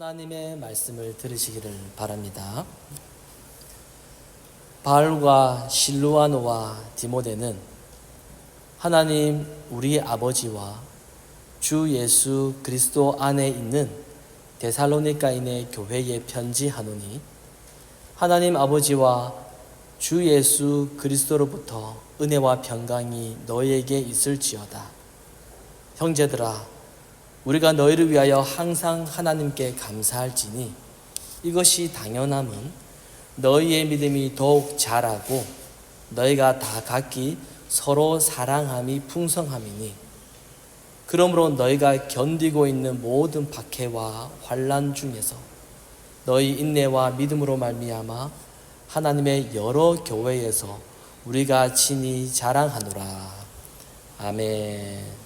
하나님의 말씀을 들으시기를 바랍니다. 바울과 실루아노와 디모데는 하나님 우리 아버지와 주 예수 그리스도 안에 있는 데살로니가인의 교회에 편지하노니 하나님 아버지와 주 예수 그리스도로부터 은혜와 평강이 너희에게 있을지어다. 형제들아, 우리가 너희를 위하여 항상 하나님께 감사할지니 이것이 당연함은 너희의 믿음이 더욱 자라고 너희가 다 각기 서로 사랑함이 풍성함이니 그러므로 너희가 견디고 있는 모든 박해와 환난 중에서 너희 인내와 믿음으로 말미암아 하나님의 여러 교회에서 우리가 친히 자랑하노라. 아멘.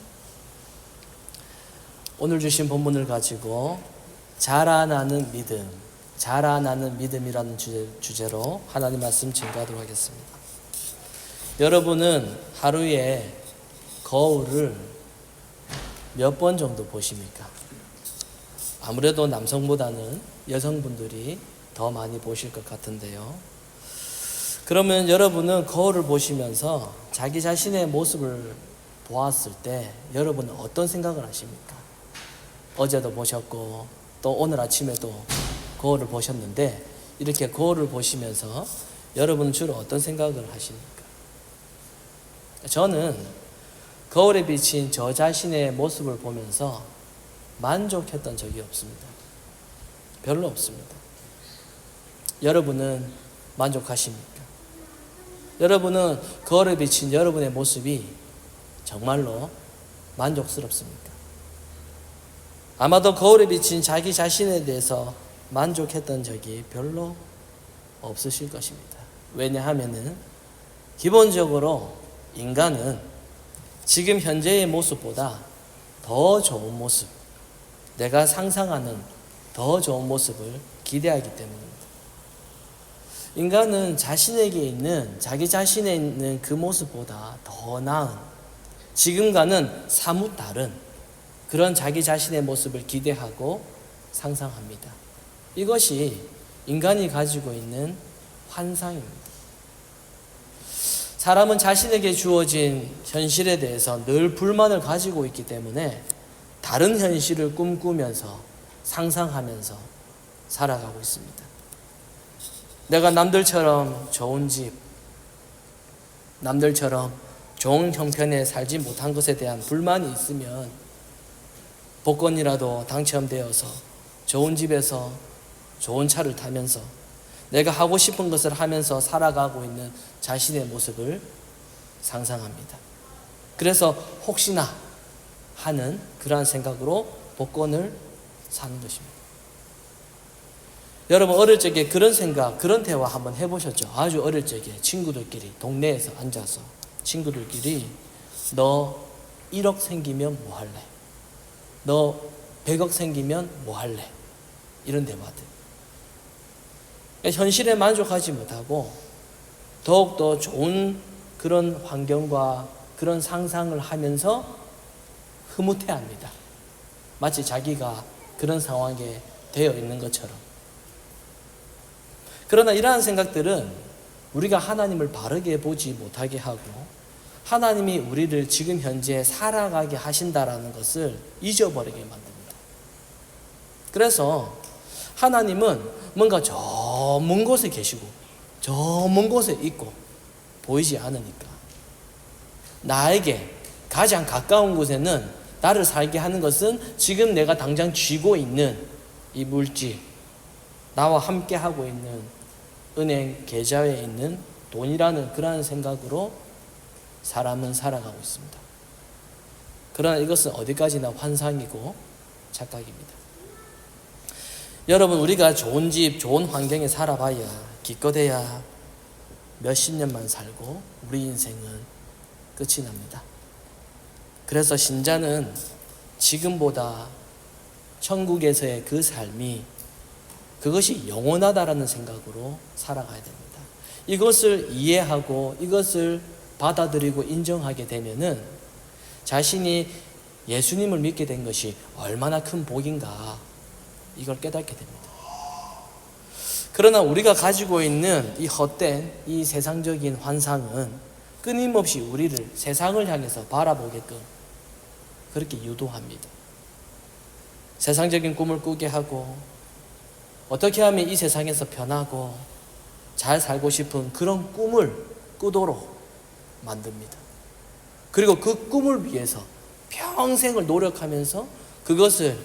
오늘 주신 본문을 가지고 자라나는 믿음이라는 주제로 하나님 말씀 증거하도록 하겠습니다. 여러분은 하루에 거울을 몇 번 정도 보십니까? 아무래도 남성보다는 여성분들이 더 많이 보실 것 같은데요. 그러면 여러분은 거울을 보시면서 자기 자신의 모습을 보았을 때 여러분은 어떤 생각을 하십니까? 어제도 보셨고 또 오늘 아침에도 거울을 보셨는데 이렇게 거울을 보시면서 여러분은 주로 어떤 생각을 하십니까? 저는 거울에 비친 저 자신의 모습을 보면서 만족했던 적이 없습니다. 별로 없습니다. 여러분은 만족하십니까? 여러분은 거울에 비친 여러분의 모습이 정말로 만족스럽습니까? 아마도 거울에 비친 자기 자신에 대해서 만족했던 적이 별로 없으실 것입니다. 왜냐하면은 기본적으로 인간은 지금 현재의 모습보다 더 좋은 모습, 내가 상상하는 더 좋은 모습을 기대하기 때문입니다. 인간은 자기 자신에 있는 그 모습보다 더 나은, 지금과는 사뭇 다른 그런 자기 자신의 모습을 기대하고 상상합니다. 이것이 인간이 가지고 있는 환상입니다. 사람은 자신에게 주어진 현실에 대해서 늘 불만을 가지고 있기 때문에 다른 현실을 꿈꾸면서 상상하면서 살아가고 있습니다. 내가 남들처럼 좋은 집, 남들처럼 좋은 형편에 살지 못한 것에 대한 불만이 있으면 복권이라도 당첨되어서 좋은 집에서 좋은 차를 타면서 내가 하고 싶은 것을 하면서 살아가고 있는 자신의 모습을 상상합니다. 그래서 혹시나 하는 그러한 생각으로 복권을 사는 것입니다. 여러분 어릴 적에 그런 생각, 그런 대화 한번 해보셨죠? 아주 어릴 적에 친구들끼리 동네에서 앉아서 친구들끼리 너 1억 생기면 뭐 할래? 너 100억 생기면 뭐 할래? 이런 대화들. 현실에 만족하지 못하고 더욱더 좋은 그런 환경과 그런 상상을 하면서 흐뭇해합니다. 마치 자기가 그런 상황에 되어 있는 것처럼. 그러나 이러한 생각들은 우리가 하나님을 바르게 보지 못하게 하고 하나님이 우리를 지금 현재 살아가게 하신다라는 것을 잊어버리게 만듭니다. 그래서 하나님은 뭔가 저 먼 곳에 계시고 저 먼 곳에 있고 보이지 않으니까 나에게 가장 가까운 곳에는 나를 살게 하는 것은 지금 내가 당장 쥐고 있는 이 물질, 나와 함께 하고 있는 은행 계좌에 있는 돈이라는 그러한 생각으로 사람은 살아가고 있습니다. 그러나 이것은 어디까지나 환상이고 착각입니다. 여러분 우리가 좋은 집, 좋은 환경에 살아봐야 기껏해야 몇십 년만 살고 우리 인생은 끝이 납니다. 그래서 신자는 지금보다 천국에서의 그 삶이 그것이 영원하다라는 생각으로 살아가야 됩니다. 이것을 이해하고 이것을 받아들이고 인정하게 되면은 자신이 예수님을 믿게 된 것이 얼마나 큰 복인가 이걸 깨닫게 됩니다. 그러나 우리가 가지고 있는 이 헛된 이 세상적인 환상은 끊임없이 우리를 세상을 향해서 바라보게끔 그렇게 유도합니다. 세상적인 꿈을 꾸게 하고 어떻게 하면 이 세상에서 편하고 잘 살고 싶은 그런 꿈을 꾸도록 만듭니다. 그리고 그 꿈을 위해서 평생을 노력하면서 그것을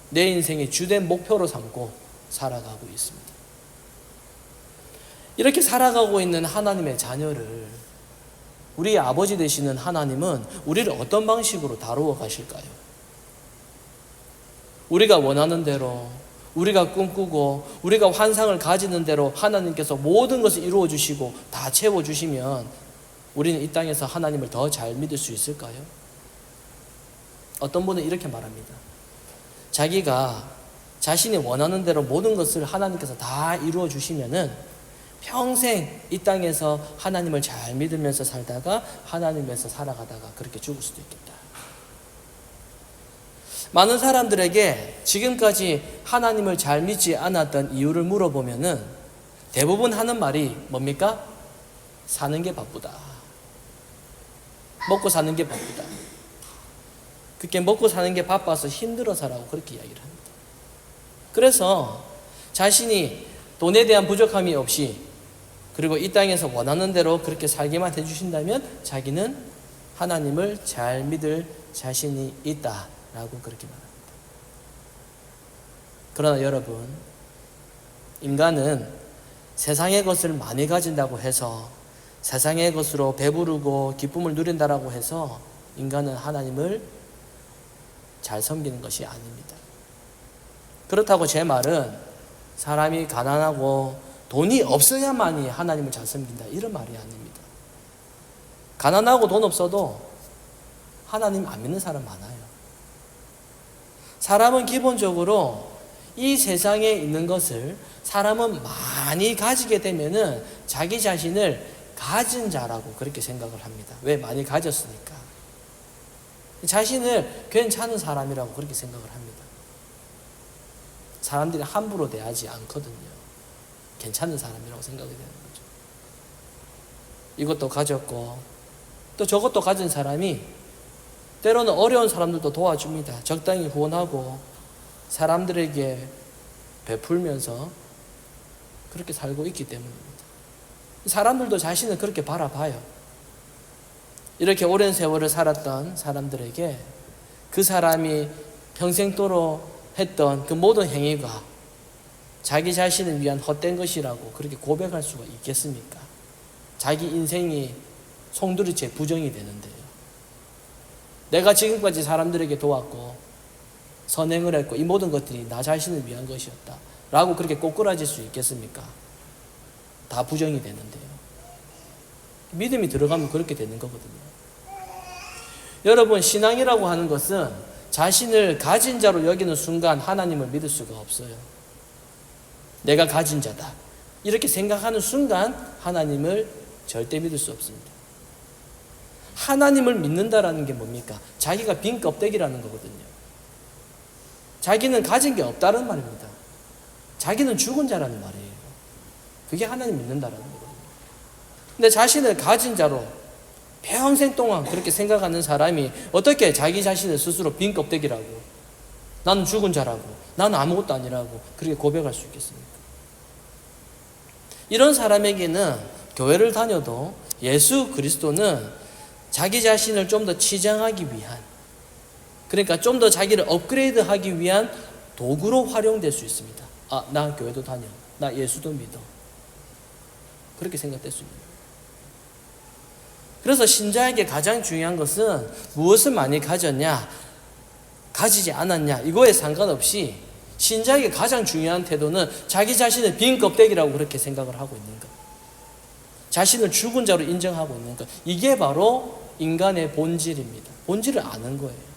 내 인생의 주된 목표로 삼고 살아가고 있습니다. 이렇게 살아가고 있는 하나님의 자녀를 우리의 아버지 되시는 하나님은 우리를 어떤 방식으로 다루어 가실까요? 우리가 원하는 대로, 우리가 꿈꾸고 우리가 환상을 가지는 대로 하나님께서 모든 것을 이루어 주시고 다 채워 주시면 우리는 이 땅에서 하나님을 더 잘 믿을 수 있을까요? 어떤 분은 이렇게 말합니다. 자기가 자신이 원하는 대로 모든 것을 하나님께서 다 이루어 주시면은 평생 이 땅에서 하나님을 잘 믿으면서 살다가 하나님에서 살아가다가 그렇게 죽을 수도 있겠다. 많은 사람들에게 지금까지 하나님을 잘 믿지 않았던 이유를 물어보면은 대부분 하는 말이 뭡니까? 사는 게 바쁘다. 먹고 사는 게 바쁘다. 그렇게 먹고 사는 게 바빠서 힘들어서라고 그렇게 이야기를 합니다. 그래서 자신이 돈에 대한 부족함이 없이 그리고 이 땅에서 원하는 대로 그렇게 살게만 해주신다면 자기는 하나님을 잘 믿을 자신이 있다라고 그렇게 말합니다. 그러나 여러분, 인간은 세상의 것을 많이 가진다고 해서 세상의 것으로 배부르고 기쁨을 누린다라고 해서 인간은 하나님을 잘 섬기는 것이 아닙니다. 그렇다고 제 말은 사람이 가난하고 돈이 없어야만이 하나님을 잘 섬긴다 이런 말이 아닙니다. 가난하고 돈 없어도 하나님 안 믿는 사람 많아요. 사람은 기본적으로 이 세상에 있는 것을 사람은 많이 가지게 되면은 자기 자신을 가진 자라고 그렇게 생각을 합니다. 왜? 많이 가졌으니까. 자신을 괜찮은 사람이라고 그렇게 생각을 합니다. 사람들이 함부로 대하지 않거든요. 괜찮은 사람이라고 생각이 되는 거죠. 이것도 가졌고 또 저것도 가진 사람이 때로는 어려운 사람들도 도와줍니다. 적당히 후원하고 사람들에게 베풀면서 그렇게 살고 있기 때문입니다. 사람들도 자신을 그렇게 바라봐요. 이렇게 오랜 세월을 살았던 사람들에게 그 사람이 평생도록 했던 그 모든 행위가 자기 자신을 위한 헛된 것이라고 그렇게 고백할 수가 있겠습니까? 자기 인생이 송두리째 부정이 되는데요. 내가 지금까지 사람들에게 도왔고 선행을 했고 이 모든 것들이 나 자신을 위한 것이었다 라고 그렇게 꼬꾸라질 수 있겠습니까? 다 부정이 되는데요. 믿음이 들어가면 그렇게 되는 거거든요. 여러분, 신앙이라고 하는 것은 자신을 가진 자로 여기는 순간 하나님을 믿을 수가 없어요. 내가 가진 자다 이렇게 생각하는 순간 하나님을 절대 믿을 수 없습니다. 하나님을 믿는다라는 게 뭡니까? 자기가 빈 껍데기라는 거거든요. 자기는 가진 게 없다는 말입니다. 자기는 죽은 자라는 말이에요. 그게 하나님 믿는다라는 거거든요. 근데 자신을 가진 자로 평생 동안 그렇게 생각하는 사람이 어떻게 자기 자신을 스스로 빈 껍데기라고, 나는 죽은 자라고, 나는 아무것도 아니라고 그렇게 고백할 수 있겠습니까? 이런 사람에게는 교회를 다녀도 예수 그리스도는 자기 자신을 좀 더 치장하기 위한, 그러니까 좀 더 자기를 업그레이드하기 위한 도구로 활용될 수 있습니다. 아, 나 교회도 다녀, 나 예수도 믿어, 그렇게 생각될 수 있습니다. 그래서 신자에게 가장 중요한 것은 무엇을 많이 가졌냐, 가지지 않았냐, 이거에 상관없이 신자에게 가장 중요한 태도는 자기 자신을 빈 껍데기라고 그렇게 생각을 하고 있는 것, 자신을 죽은 자로 인정하고 있는 것, 이게 바로 인간의 본질입니다. 본질을 아는 거예요.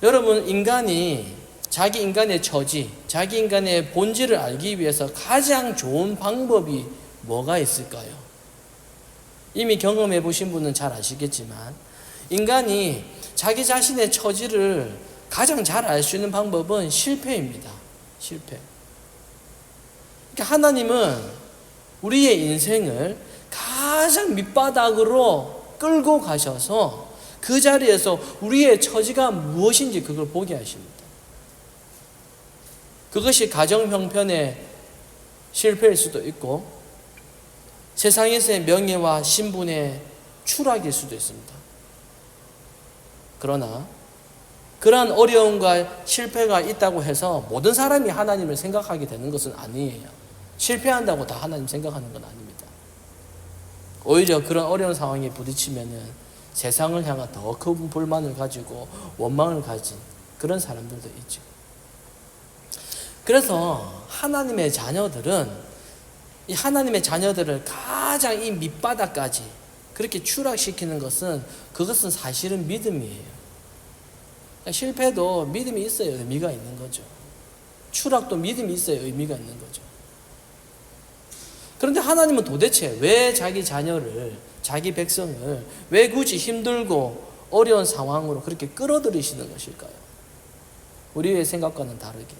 여러분, 인간이 자기 인간의 처지, 자기 인간의 본질을 알기 위해서 가장 좋은 방법이 뭐가 있을까요? 이미 경험해 보신 분은 잘 아시겠지만 인간이 자기 자신의 처지를 가장 잘 알 수 있는 방법은 실패입니다. 실패. 그러니까 하나님은 우리의 인생을 가장 밑바닥으로 끌고 가셔서 그 자리에서 우리의 처지가 무엇인지 그걸 보게 하십니다. 그것이 가정 형편의 실패일 수도 있고 세상에서의 명예와 신분의 추락일 수도 있습니다. 그러나 그러한 어려움과 실패가 있다고 해서 모든 사람이 하나님을 생각하게 되는 것은 아니에요. 실패한다고 다 하나님 생각하는 건 아닙니다. 오히려 그런 어려운 상황에 부딪히면은 세상을 향한 더 큰 불만을 가지고 원망을 가진 그런 사람들도 있죠. 그래서 하나님의 자녀들은 이 하나님의 자녀들을 가장 이 밑바닥까지 그렇게 추락시키는 그것은 사실은 믿음이에요. 실패도 믿음이 있어야 의미가 있는 거죠. 추락도 믿음이 있어야 의미가 있는 거죠. 그런데 하나님은 도대체 왜 자기 자녀를, 자기 백성을 왜 굳이 힘들고 어려운 상황으로 그렇게 끌어들이시는 것일까요? 우리의 생각과는 다르게.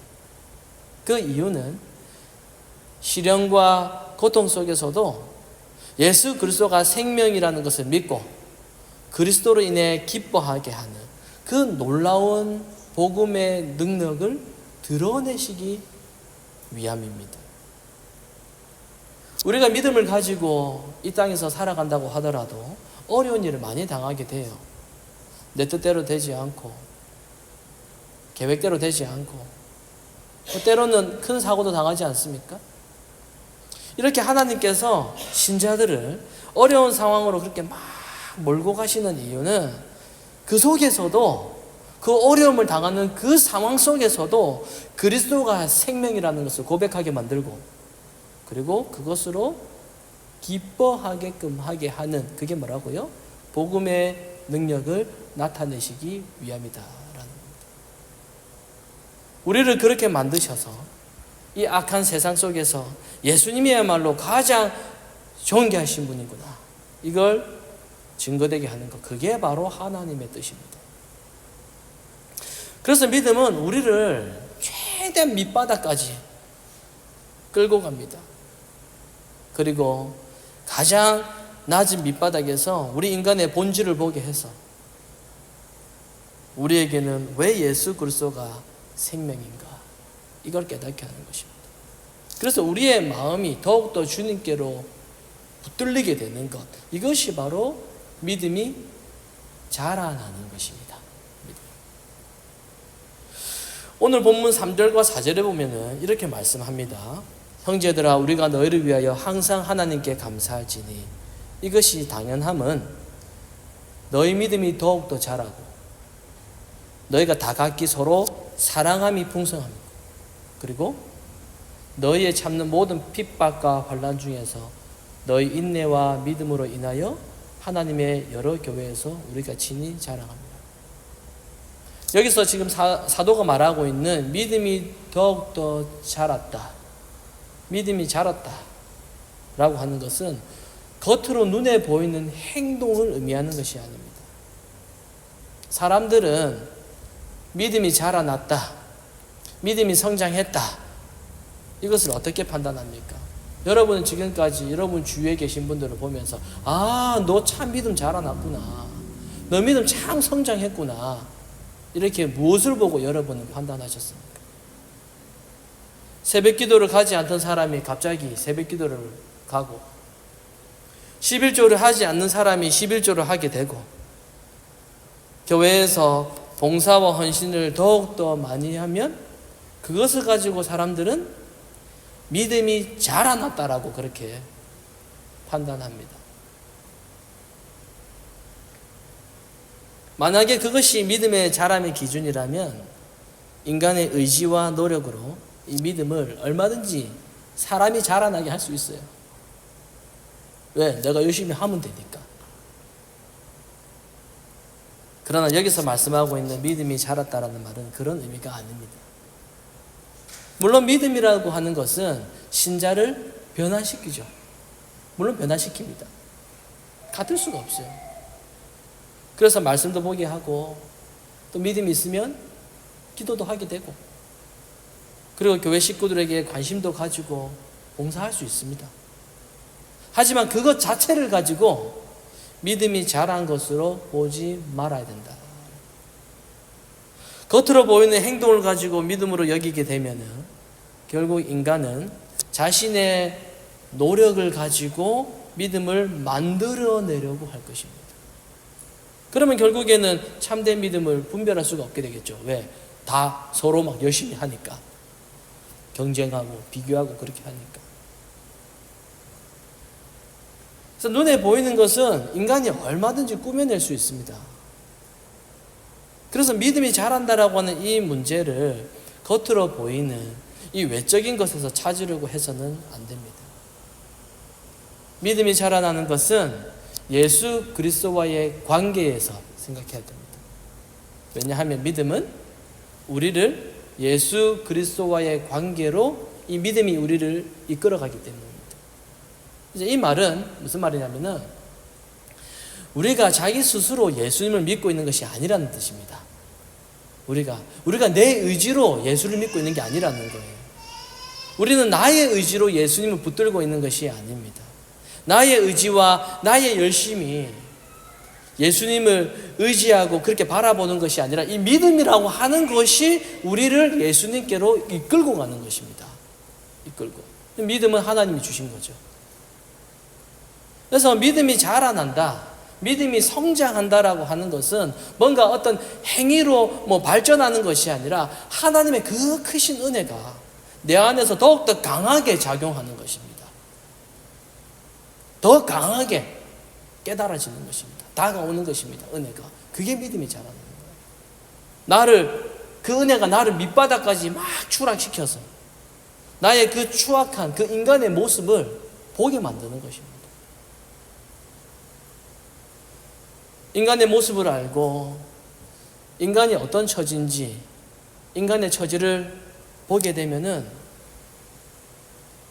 그 이유는 시련과 고통 속에서도 예수 그리스도가 생명이라는 것을 믿고 그리스도로 인해 기뻐하게 하는 그 놀라운 복음의 능력을 드러내시기 위함입니다. 우리가 믿음을 가지고 이 땅에서 살아간다고 하더라도 어려운 일을 많이 당하게 돼요. 내 뜻대로 되지 않고 계획대로 되지 않고 때로는 큰 사고도 당하지 않습니까? 이렇게 하나님께서 신자들을 어려운 상황으로 그렇게 막 몰고 가시는 이유는 그 속에서도 그 어려움을 당하는 그 상황 속에서도 그리스도가 생명이라는 것을 고백하게 만들고 그리고 그것으로 기뻐하게끔 하게 하는 그게 뭐라고요? 복음의 능력을 나타내시기 위함이다. 우리를 그렇게 만드셔서 이 악한 세상 속에서 예수님이야말로 가장 존귀하신 분이구나. 이걸 증거되게 하는 것. 그게 바로 하나님의 뜻입니다. 그래서 믿음은 우리를 최대한 밑바닥까지 끌고 갑니다. 그리고 가장 낮은 밑바닥에서 우리 인간의 본질을 보게 해서 우리에게는 왜 예수 그리스도가 생명인가 이걸 깨닫게 하는 것입니다. 그래서 우리의 마음이 더욱더 주님께로 붙들리게 되는 것, 이것이 바로 믿음이 자라나는 것입니다. 오늘 본문 3절과 4절에 보면은 이렇게 말씀합니다. 형제들아 우리가 너희를 위하여 항상 하나님께 감사할지니 이것이 당연함은 너희 믿음이 더욱더 자라고 너희가 다 각기 서로 사랑함이 풍성합니다. 그리고 너희의 참는 모든 핍박과 환난 중에서 너희 인내와 믿음으로 인하여 하나님의 여러 교회에서 우리가 친히 자랑합니다. 여기서 지금 사도가 말하고 있는 믿음이 더욱더 자랐다, 믿음이 자랐다 라고 하는 것은 겉으로 눈에 보이는 행동을 의미하는 것이 아닙니다. 사람들은 믿음이 자라났다, 믿음이 성장했다, 이것을 어떻게 판단합니까? 여러분은 지금까지 여러분 주위에 계신 분들을 보면서 너 참 믿음 자라났구나, 너 믿음 참 성장했구나, 이렇게 무엇을 보고 여러분은 판단하셨습니까? 새벽 기도를 가지 않던 사람이 갑자기 새벽 기도를 가고 11조를 하지 않는 사람이 11조를 하게 되고 교회에서 봉사와 헌신을 더욱더 많이 하면 그것을 가지고 사람들은 믿음이 자라났다라고 그렇게 판단합니다. 만약에 그것이 믿음의 자람의 기준이라면 인간의 의지와 노력으로 이 믿음을 얼마든지 사람이 자라나게 할 수 있어요. 왜? 내가 열심히 하면 되니까. 그러나 여기서 말씀하고 있는 믿음이 자랐다라는 말은 그런 의미가 아닙니다. 물론 믿음이라고 하는 것은 신자를 변화시키죠. 물론 변화시킵니다. 같을 수가 없어요. 그래서 말씀도 보게 하고 또 믿음이 있으면 기도도 하게 되고, 그리고 교회 식구들에게 관심도 가지고 봉사할 수 있습니다. 하지만 그것 자체를 가지고 믿음이 자란 것으로 보지 말아야 된다. 겉으로 보이는 행동을 가지고 믿음으로 여기게 되면은 결국 인간은 자신의 노력을 가지고 믿음을 만들어내려고 할 것입니다. 그러면 결국에는 참된 믿음을 분별할 수가 없게 되겠죠. 왜? 다 서로 막 열심히 하니까. 경쟁하고 비교하고 그렇게 하니까. 그래서 눈에 보이는 것은 인간이 얼마든지 꾸며낼 수 있습니다. 그래서 믿음이 자란다라고 하는 이 문제를 겉으로 보이는 이 외적인 것에서 찾으려고 해서는 안 됩니다. 믿음이 자라나는 것은 예수 그리스도와의 관계에서 생각해야 됩니다. 왜냐하면 믿음은 우리를 예수 그리스도와의 관계로 이 믿음이 우리를 이끌어가기 때문입니다. 이제 이 말은 무슨 말이냐면은 우리가 자기 스스로 예수님을 믿고 있는 것이 아니라는 뜻입니다. 우리가 내 의지로 예수를 믿고 있는 게 아니라는 거예요. 우리는 나의 의지로 예수님을 붙들고 있는 것이 아닙니다. 나의 의지와 나의 열심이 예수님을 의지하고 그렇게 바라보는 것이 아니라 이 믿음이라고 하는 것이 우리를 예수님께로 이끌고 가는 것입니다. 이끌고. 믿음은 하나님이 주신 거죠. 그래서 믿음이 자라난다, 믿음이 성장한다라고 하는 것은 뭔가 어떤 행위로 발전하는 것이 아니라 하나님의 그 크신 은혜가 내 안에서 더욱더 강하게 작용하는 것입니다. 더 강하게 깨달아지는 것입니다. 다가오는 것입니다. 은혜가. 그게 믿음이 자라는 거예요. 그 은혜가 나를 밑바닥까지 막 추락시켜서 나의 그 추악한 그 인간의 모습을 보게 만드는 것입니다. 인간의 모습을 알고 인간이 어떤 처지인지 인간의 처지를 보게 되면은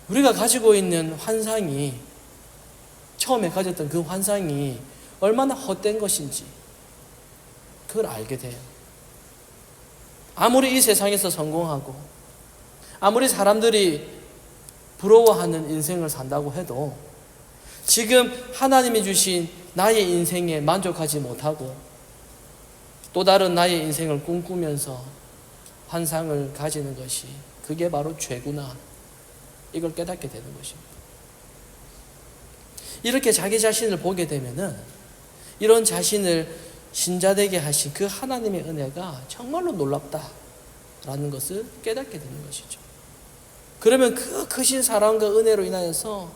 우리가 가지고 있는 환상이, 처음에 가졌던 그 환상이 얼마나 헛된 것인지 그걸 알게 돼요. 아무리 이 세상에서 성공하고 아무리 사람들이 부러워하는 인생을 산다고 해도 지금 하나님이 주신 나의 인생에 만족하지 못하고 또 다른 나의 인생을 꿈꾸면서 환상을 가지는 것이 그게 바로 죄구나, 이걸 깨닫게 되는 것입니다. 이렇게 자기 자신을 보게 되면은 이런 자신을 신자되게 하신 그 하나님의 은혜가 정말로 놀랍다라는 것을 깨닫게 되는 것이죠. 그러면 그 크신 사랑과 은혜로 인하여서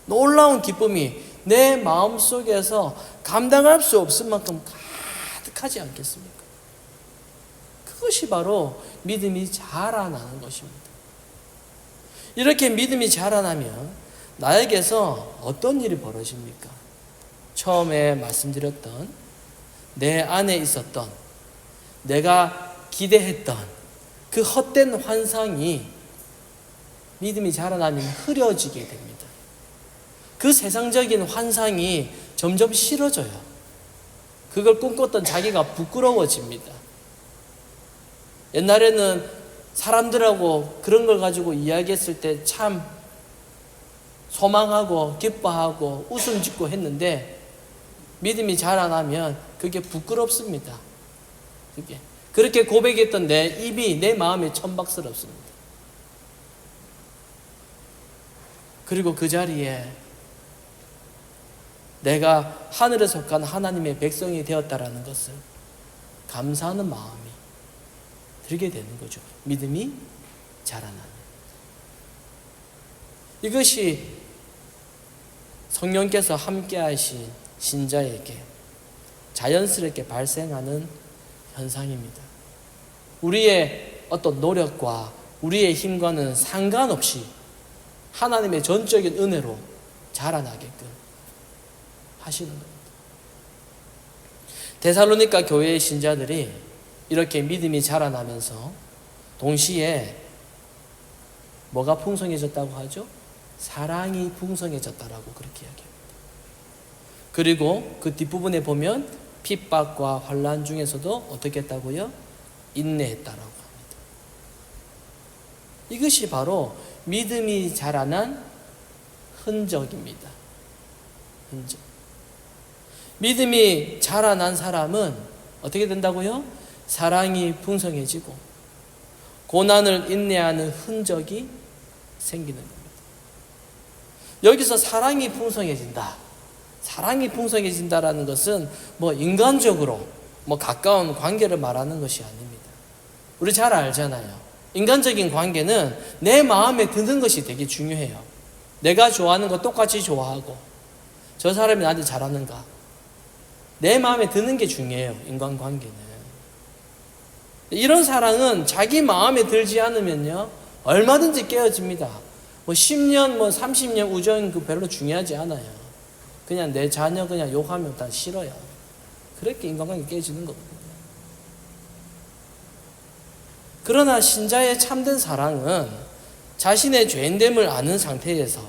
놀라운 기쁨이 내 마음속에서 감당할 수 없을 만큼 가득하지 않겠습니까? 그것이 바로 믿음이 자라나는 것입니다. 이렇게 믿음이 자라나면 나에게서 어떤 일이 벌어집니까? 처음에 말씀드렸던 내 안에 있었던 내가 기대했던 그 헛된 환상이 믿음이 자라나면 흐려지게 됩니다. 그 세상적인 환상이 점점 싫어져요. 그걸 꿈꿨던 자기가 부끄러워집니다. 옛날에는 사람들하고 그런 걸 가지고 이야기했을 때 참 소망하고 기뻐하고 웃음 짓고 했는데 믿음이 자라나면 그게 부끄럽습니다. 그렇게 고백했던 내 입이 내 마음에 천박스럽습니다. 그리고 그 자리에 내가 하늘에 속한 하나님의 백성이 되었다라는 것을 감사하는 마음이 들게 되는 거죠. 믿음이 자라나는. 이것이 성령께서 함께 하신 신자에게 자연스럽게 발생하는 현상입니다. 우리의 어떤 노력과 우리의 힘과는 상관없이 하나님의 전적인 은혜로 자라나게끔 하시는 겁니다. 데살로니가 교회의 신자들이 이렇게 믿음이 자라나면서 동시에 뭐가 풍성해졌다고 하죠? 사랑이 풍성해졌다라고 그렇게 이야기합니다. 그리고 그 뒷부분에 보면 핍박과 환난 중에서도 어떻게 했다고요? 인내했다라고 합니다. 이것이 바로 믿음이 자라난 흔적입니다. 흔적. 믿음이 자라난 사람은 어떻게 된다고요? 사랑이 풍성해지고 고난을 인내하는 흔적이 생기는 겁니다. 여기서 사랑이 풍성해진다. 사랑이 풍성해진다라는 것은 인간적으로 가까운 관계를 말하는 것이 아닙니다. 우리 잘 알잖아요. 인간적인 관계는 내 마음에 드는 것이 되게 중요해요. 내가 좋아하는 거 똑같이 좋아하고 저 사람이 나한테 잘하는가. 내 마음에 드는 게 중요해요. 인간관계는. 이런 사랑은 자기 마음에 들지 않으면요 얼마든지 깨어집니다. 10년 30년 우정 별로 중요하지 않아요. 그냥 내 자녀 그냥 욕하면 다 싫어요. 그렇게 인간관계 깨지는 거거든요. 그러나 신자의 참된 사랑은 자신의 죄인됨을 아는 상태에서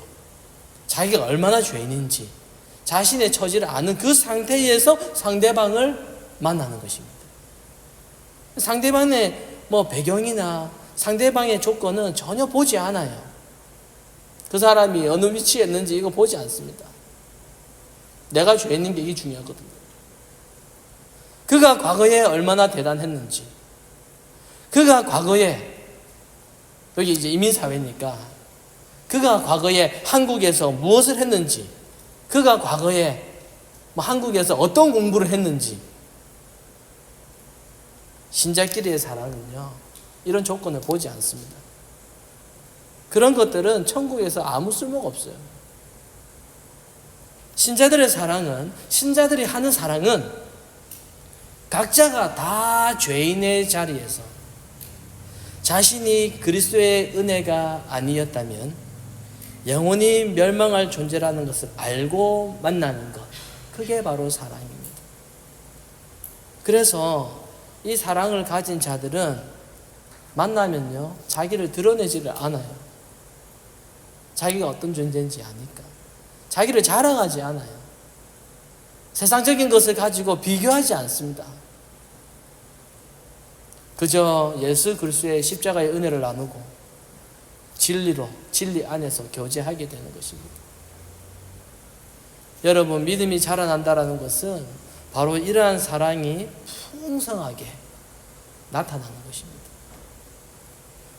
자기가 얼마나 죄인인지 자신의 처지를 아는 그 상태에서 상대방을 만나는 것입니다. 상대방의 배경이나 상대방의 조건은 전혀 보지 않아요. 그 사람이 어느 위치에 있는지 이거 보지 않습니다. 내가 죄인인 게 이게 중요하거든요. 그가 과거에 얼마나 대단했는지, 그가 과거에 여기 이제 이민사회니까 그가 과거에 한국에서 무엇을 했는지, 그가 과거에 한국에서 어떤 공부를 했는지. 신자끼리의 사랑은요 이런 조건을 보지 않습니다. 그런 것들은 천국에서 아무 쓸모가 없어요. 신자들의 사랑은, 신자들이 하는 사랑은 각자가 다 죄인의 자리에서 자신이 그리스도의 은혜가 아니었다면 영원히 멸망할 존재라는 것을 알고 만나는 것, 그게 바로 사랑입니다. 그래서 이 사랑을 가진 자들은 만나면요 자기를 드러내지를 않아요. 자기가 어떤 존재인지 아니까. 자기를 자랑하지 않아요. 세상적인 것을 가지고 비교하지 않습니다. 그저 예수 그리스도의 십자가의 은혜를 나누고 진리로, 진리 안에서 교제하게 되는 것입니다. 여러분, 믿음이 자라난다는 것은 바로 이러한 사랑이 풍성하게 나타나는 것입니다.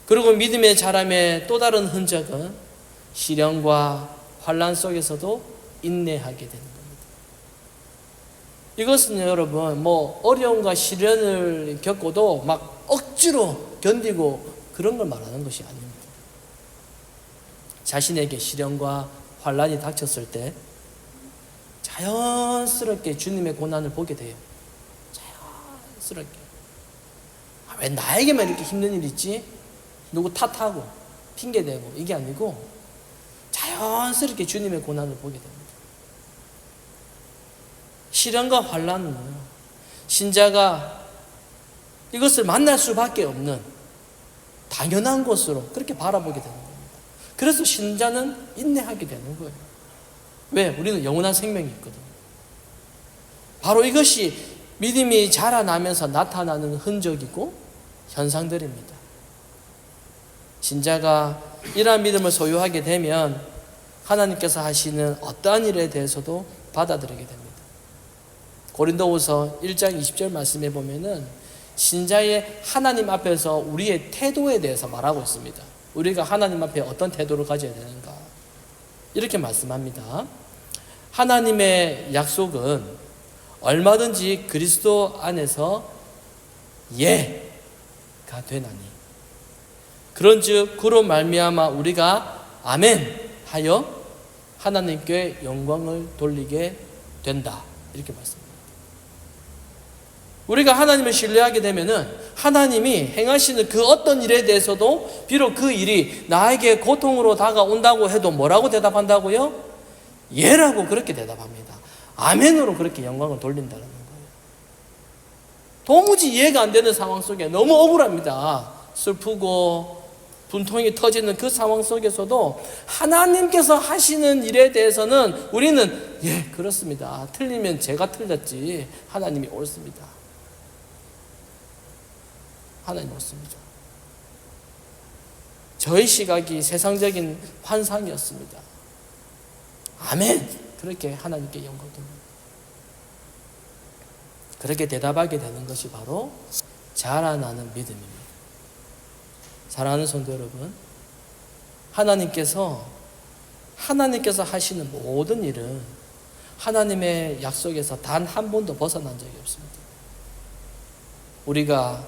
그리고 믿음의 자람의 또 다른 흔적은 시련과 환난 속에서도 인내하게 되는 겁니다. 이것은 여러분 어려움과 시련을 겪고도 막 억지로 견디고 그런 걸 말하는 것이 아닙니다. 자신에게 시련과 환난이 닥쳤을 때 자연스럽게 주님의 고난을 보게 돼요. 자연스럽게. 왜 나에게만 이렇게 힘든 일이 있지? 누구 탓하고 핑계대고 이게 아니고 자연스럽게 주님의 고난을 보게 됩니다. 시련과 환난은 신자가 이것을 만날 수밖에 없는 당연한 것으로 그렇게 바라보게 되는 겁니다. 그래서 신자는 인내하게 되는 거예요. 왜? 우리는 영원한 생명이 있거든요. 바로 이것이 믿음이 자라나면서 나타나는 흔적이고 현상들입니다. 신자가 이러한 믿음을 소유하게 되면 하나님께서 하시는 어떠한 일에 대해서도 받아들이게 됩니다. 고린도후서 1장 20절 말씀에 보면은 신자의 하나님 앞에서 우리의 태도에 대해서 말하고 있습니다. 우리가 하나님 앞에 어떤 태도를 가져야 되는가, 이렇게 말씀합니다. 하나님의 약속은 얼마든지 그리스도 안에서 예가 되나니 그런즉 그로 말미암아 우리가 아멘 하여 하나님께 영광을 돌리게 된다, 이렇게 말씀합니다. 우리가 하나님을 신뢰하게 되면은 하나님이 행하시는 그 어떤 일에 대해서도 비록 그 일이 나에게 고통으로 다가온다고 해도 뭐라고 대답한다고요? 예라고 그렇게 대답합니다. 아멘으로 그렇게 영광을 돌린다는 거예요. 도무지 이해가 안 되는 상황 속에 너무 억울합니다. 슬프고 분통이 터지는 그 상황 속에서도 하나님께서 하시는 일에 대해서는 우리는 예, 그렇습니다. 틀리면 제가 틀렸지 하나님이 옳습니다. 하나님 옳습니다. 저의 시각이 세상적인 환상이었습니다. 아멘! 그렇게 하나님께 영광됩니다. 그렇게 대답하게 되는 것이 바로 자라나는 믿음입니다. 사랑하는 성도 여러분, 하나님께서 하시는 모든 일은 하나님의 약속에서 단 한 번도 벗어난 적이 없습니다. 우리가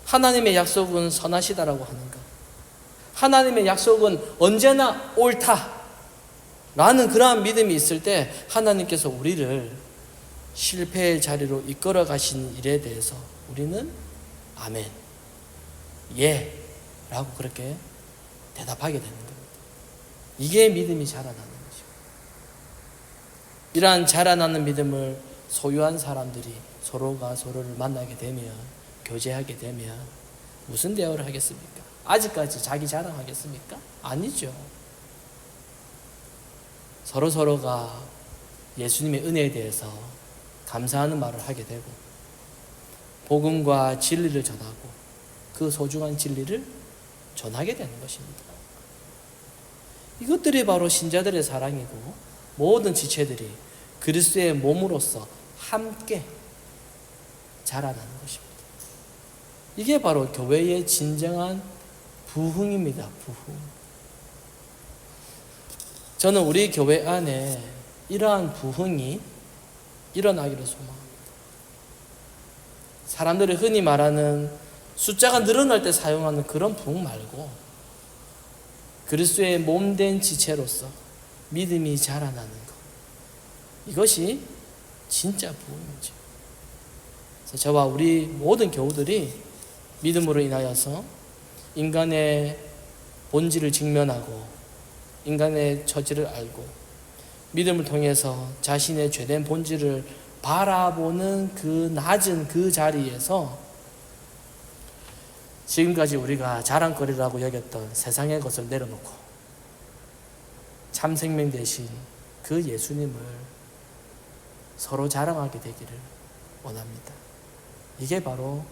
하나님의 약속은 선하시다라고 하는가? 하나님의 약속은 언제나 옳다라는 그러한 믿음이 있을 때 하나님께서 우리를 실패의 자리로 이끌어 가신 일에 대해서 우리는 아멘, 예 라고 그렇게 대답하게 되는 겁니다. 이게 믿음이 자라나는 것입니다. 이러한 자라나는 믿음을 소유한 사람들이 서로가 서로를 만나게 되면, 교제하게 되면 무슨 대화를 하겠습니까? 아직까지 자기 자랑하겠습니까? 아니죠. 서로가 예수님의 은혜에 대해서 감사하는 말을 하게 되고, 복음과 진리를 전하고 그 소중한 진리를 전하게 되는 것입니다. 이것들이 바로 신자들의 사랑이고, 모든 지체들이 그리스도의 몸으로서 함께 자라나는 것입니다. 이게 바로 교회의 진정한 부흥입니다. 부흥. 저는 우리 교회 안에 이러한 부흥이 일어나기를 소망합니다. 사람들이 흔히 말하는 숫자가 늘어날 때 사용하는 그런 부흥 말고, 그리스도의 몸된 지체로서 믿음이 자라나는 것, 이것이 진짜 부흥이죠. 그래서 저와 우리 모든 교우들이 믿음으로 인하여서 인간의 본질을 직면하고 인간의 처지를 알고, 믿음을 통해서 자신의 죄된 본질을 바라보는 그 낮은 그 자리에서 지금까지 우리가 자랑거리라고 여겼던 세상의 것을 내려놓고 참 생명 되신 그 예수님을 서로 자랑하게 되기를 원합니다. 이게 바로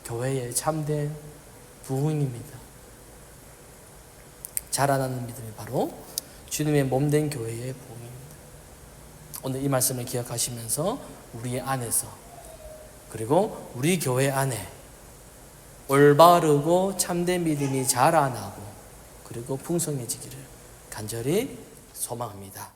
교회의 참된 부흥입니다. 자라나는 믿음이 바로 주님의 몸된 교회의 부흥입니다. 오늘 이 말씀을 기억하시면서 우리의 안에서, 그리고 우리 교회 안에 올바르고 참된 믿음이 자라나고 그리고 풍성해지기를 간절히 소망합니다.